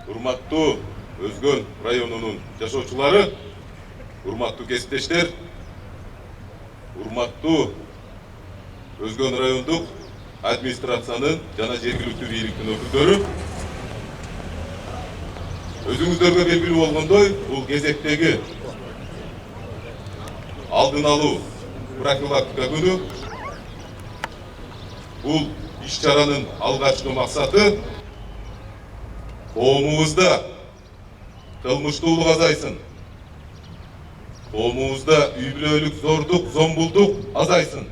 урматтуу Өзгөн районунун жашоочулары, урматтуу кесиптештер, урматтуу Өзгөн райондук администрациянын жана жергиликтүү бийликтин өкүлдөрү, өзүңүздөргө белгилүү болгондой, бул кезектеги алдын алуу профилактика күнү. Бул иш-чаранын алгачкы максаты коомубузда кылмыштуулук азайсын, коомубузда үй бүлөлүк зордук, зомбулдук азайсын,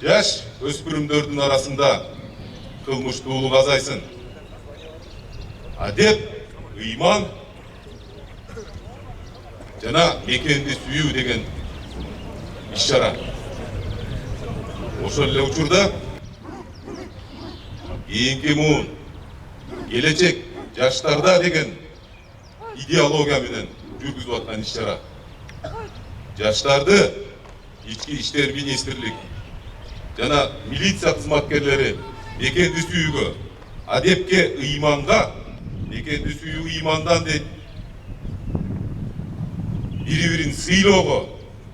жаш өспүрүмдөрдүн арасында кылмыштуулук азайсын. Адеп, ыйман жана мекенди сүйүү деген иш-чара. Ошол эле учурда кийинки муун, келечек жаштарда деген идеология менен жүргүзүп аткан иш-чара. Жаштарды ички иштер министрлик жана милиция кызматкерлери мекенди сүйүүгө, адепке, ыйманга, мекенди сүйүү ыймандан дейт, бири-бирин сыйлоого,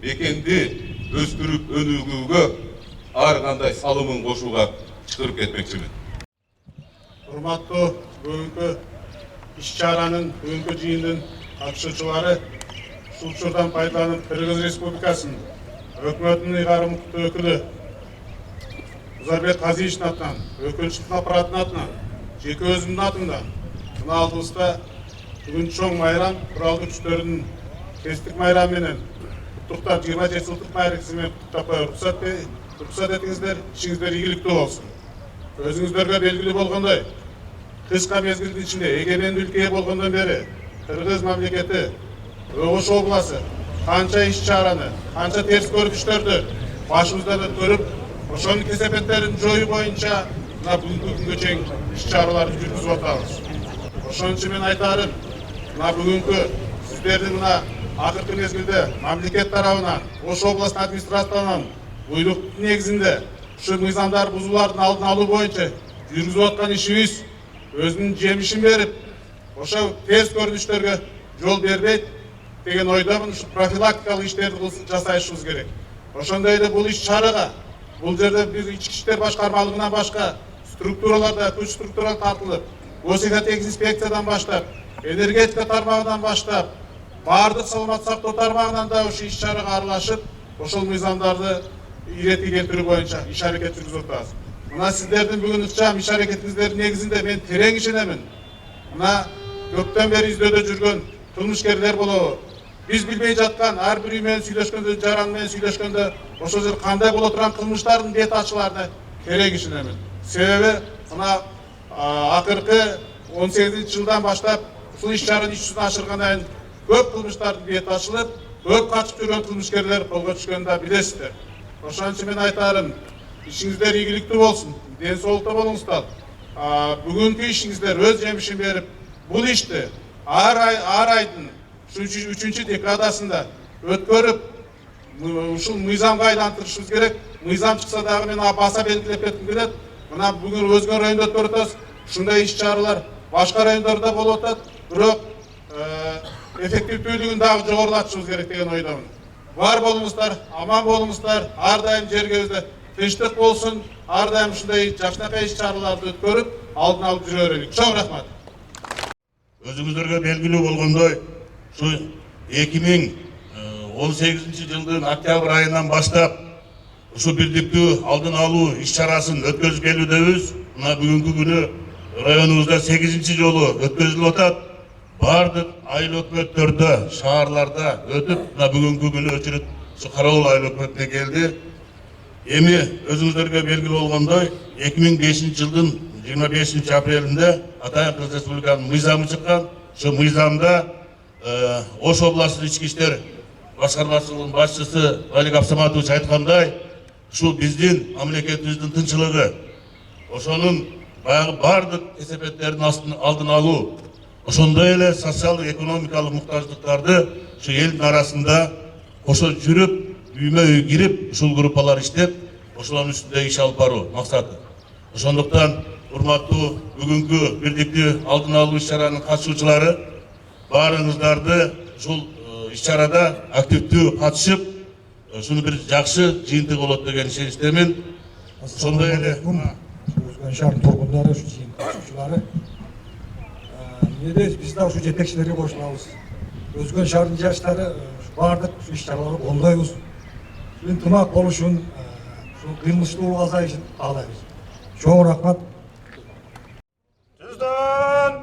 мекенди өстүрүп өнүгүүгө ар кандай салымын кошууга чакырып кетмекчимин. Урматтуу бүгүнкү иш-чаранын, бүгүнкү жыйындын катышуучулары, ушул учурдан пайдаланып Кыргыз Республикасынын өкмөтүнүн ыйгарым өкүлү Узарбек Казиевичтин атынан, өкүлчүлүк аппаратынын атынан, жеке өзүмдүн атымдан мына алдыбызда бүгүн чоң майрам, куралдуу күчтөрдүн кесиптик майрамы менен куттуктап, 27 жылдык майрамы менен куттуктап коюп уруксат этиңиздер, ишиңиздер ийгиликтүү болсун. Өзүңүздөргө белгилүү болгондой, кышка мезгилдин ичинде эгемендүү өлкө болгондон бери Кыргыз мамлекети, Ош областы канча иш-чараны, канча терс көрүнүштөрдү башыбыздан өткөрүп, ошонун кесепеттерин жоюу боюнча мына бүгүнкү күнгө чейин иш-чараларды жүргүзүп атабыз. Ошон үчүн мен айтарым, мына бүгүнкү сиздердин мына акыркы мезгилде мамлекет тарабынан, Ош областынын администрациясынан буйруктун негизинде ушу мыйзамдар бузуулардын алдын алуу боюнча жүргүзүп аткан ишибиз өзүнүн жемишин берип, ошо терс көрүнүштөргө жол бербейт деген ойдомун. Ушу профилактикалык иштерди жасашыбыз керек. Ошондой эле бул иш-чарага бул жерде биз ички иштер башкармалыгынан башка структураларда, күч структуралар тартылып, госэкотек инспекциядан баштап, энергетика тармагынан баштап, баардык саламат сактоо тармагынан да ушу иш-чарага аралашып, ошол мыйзамдарды иретке келтирүү боюнча иш-аракет жүргүзүп атабыз. Мына сиздердин бүгүн ыкчам иш-аракетиңиздердин негизинде мен терең ишенемин. Мына көптөн бери издөөдө жүргөн кылмышкерлер болобу, биз билбей жаткан ар бир үй менен сүйлөшкөндө, жаран менен сүйлөшкөндө ошол жер кандай боло турган кылмыштардын бет ачыларына терең ишенемин. Себеби мына акыркы 18 жылдан баштап ушул иш-чаранын иш жүзүн ашыргандан кийин көп кылмыштардын бети ачылып, көп качып жүргөн кылмышкерлер колго түшкөнүн да билесиздер. Ошон үчүн мен айтарым, ишиңиздер ийгиликтүү болсун, ден соолукта болуңуздар. Бүгүнкү ишиңиздер өз жемишин берип, бул ишти ар айдын 3-чү декадасында өткөрүп, ушул мыйзамга айлантырышыбыз керек. Мыйзам чыкса дагы мен баса белгилеп кетким келет. Мына бүгүн Өзгөн районунда өткөрүп атабыз. Ушундай иш-чаралар башка райондордо болуп атат, бирок эффективдүүлүгүн дагы жогорулатышыбыз керек деген ойдомун. Бар болуңуздар, аман болуңуздар, ар дайым жергебизде тынчтык болсун, ар дайым ушундай жакшынакай иш-чараларды өткөрүп, алдын алып жүрө берелик. Чоң рахмат. Өзүңүздөргө белгилүү болгондой, ушу 2018 жылдын октябрь айынан баштап ушу бирдиктүү алдын алуу иш-чарасын өткөзүп келүүдөбүз. Мына бүгүнкү күнү районубузда 8-чи жолу өткөзүлүп атат. Бардык айыл өкмөттөрдө, шаарларда өтүп, мына бүгүнкү күнү өчүрүп ушу Карабул айыл өкмөтүнө келди. Эми өзүңүздөргө белгилүү болгондой, 2005 жылдын 25 апрелинде Атайын Кыргыз Республиканын мыйзамы чыккан. Ошо мыйзамда Ош областынын ички иштер башкармасынын башчысы Валик Абсаматович айткандай, ушул биздин мамлекетибиздин тынчылыгы, ошонун баягы бардык кесепеттердин алдын алуу, ошондой эле социалдык экономикалык муктаждыктарды ушу элдин арасында кошо жүрүп, үймө үй кирип, ушул группалар иштеп, ошолордун үстүндө иш алып баруу максаты. Ошондуктан урматтуу бүгүнкү бирдикти алдын алуу иш-чаранын катышуучулары, баарыңыздарды ушул иш-чарада активдүү катышып, ушуну бир жакшы жыйынтык болот деген ишеничтемин. Ошондой эле Өзгөн шаардын тургундары, ушу жыйын катышуучулары, биз да ушу жетекчилерге кошулабыз. Өзгөн шаардын жаштары баардык иш-чараларды колдойбуз. Ынтымак болушун, кыймылчылык азайышын каалайбыз. Чоң рахмат. Түздөн!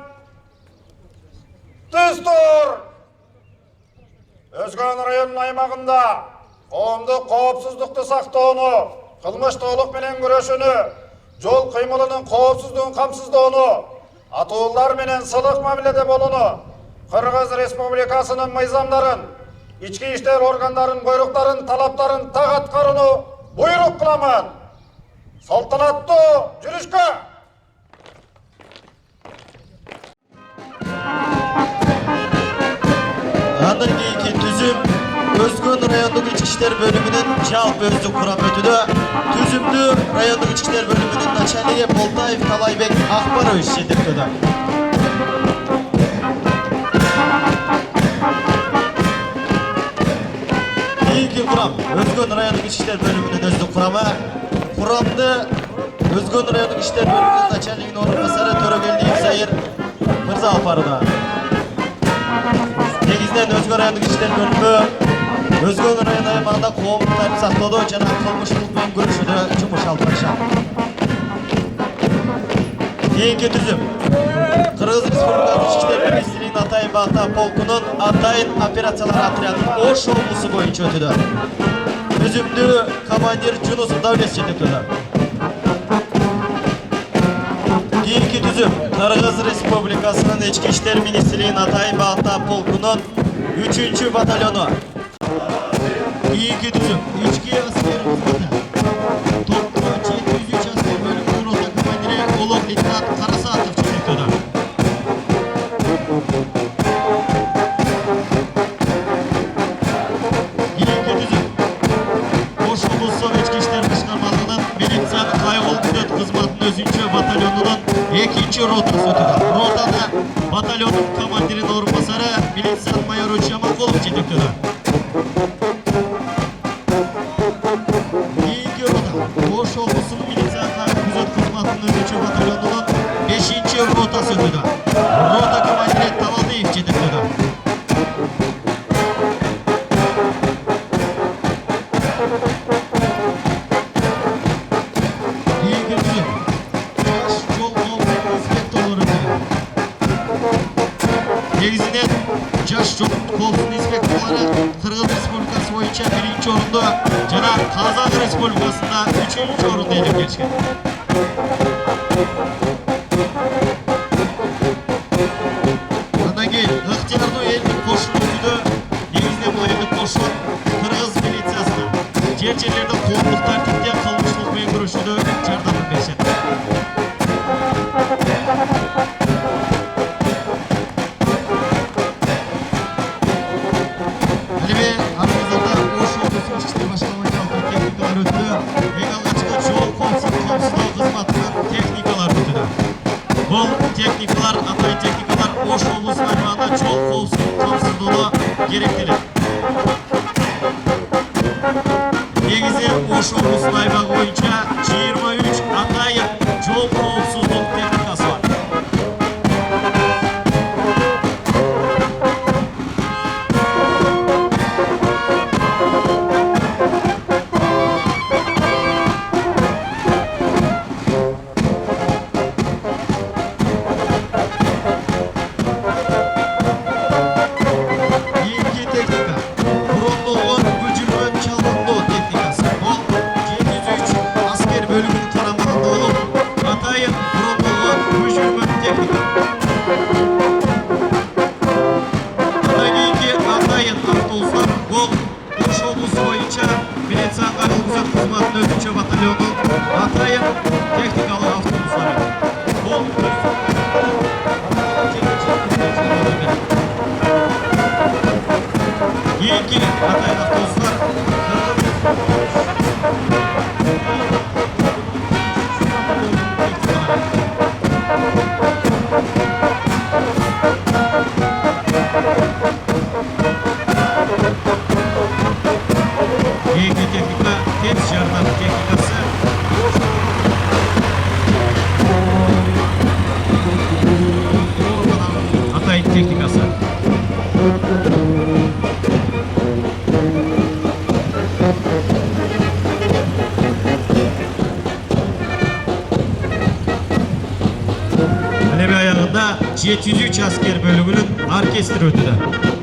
Түз тур! Өзгөн районунун аймагында коомдук коопсуздукту сактоону, кылмыштуулук менен күрөшүүнү, жол кыймылынын коопсуздугун камсыздоону, атуулар менен сылык мамиледе болууну, Кыргыз Республикасынын мыйзамдарын, ички иштер органдарынын буйруктарын, талаптарын так аткарууну буйрук кыламын. Салтанаттуу жүрүшкө! Андан кийинки түзүм Өзгөн райондук ички иштер бөлүмүнүн жалпы өздүк курамы өтүүдө. Түзүмдү райондук ички иштер бөлүмүнүн начальниги Болтаев Талайбек Акбарович жетектөөдө. Кийинки курам Өзгөн райондук ички иштер бөлүмүнүн өздүк курамы. Курамды Өзгөн райондук ички иштер бөлүмүнүн начальнигинин орун басары Төрөгелдиев Сайыр мырза алып барууда. Негизинен Өзгөн райондук ички иштер бөлүмү Өзгөн район аймагында коомдук тартип сактоодо жана кылмыштуулук менен күрөшүүдө жумуш алып барышат. Кийинки түзүм Кыргыз Республикасынын ички иштер министрлигинин Атайын Бата полкунун Атайын операциялар отрядынын Ош облусу боюнча өтүүдө. Түзүмдү командир Жунусов Давлет жетектөөдө. Кийинки түзүм Кыргыз Республикасынын ички иштер министрлигинин Атайын Бата полкунун 3-чү батальону. Кийинки түзүм ички аскер кызматы топтоо 703 аскер бөлүмүнүн рота командири улук лейтенант Карасатов жетектөөдө. Кийинки түзүм Ош облустук ички иштер башкармалыгынын милиция кайгылуу күзөт кызматынын 3-чү батальонунун 2-чи ротасы өтүүдө. Ротада батальондун командиринин орун басары милициянын майору Жамакулов жетектөөдө. Кийинки рота Ош облусунун милиция кайгылуу күзөт кызматынын 3-чү батальонунун 5-чи ротасы өтүүдө. Рота командири Талалдиев жетектөөдө. Кийинки түзүм жаш жол коопсуздук инспекторлору өтүүдө. Негизинен жаш жол коопсуздук инспекторлору Кыргыз Республикасы боюнча 1-чи орунду жана Казак Республикасында 3-чү орунду ээлеп келишкен. Андан кийин ыктыярдуу элдик кошун өтүүдө. Негизинен бул элдик кошун Кыргыз милициясына жер-жерлерде коомдук тартипте кылмыштуулук менен күрөшүүдө жардам беришет. Алибе арыздарда Ош облусунун ички иштер башкармалыгы жалпы техникалар өтүүдө. Эң алгачкы жол коопсуздук камсыздоо кызматынын техникалары өтүүдө. Бул техникалар, атайын техникалар Ош облусунун аймагында жол коопсуздук камсыздоодо керектелет. Негизи Ош облусунун аймагы боюнча 23 атайын жол коопсуздук техникасы бар. Кийинки техника брондолгон көчүргөн чалбандоо техникасы. Бул 703 аскер бөлүмүнүн Alevi ayağında 703 asker bölümünün orkestri ötüdü.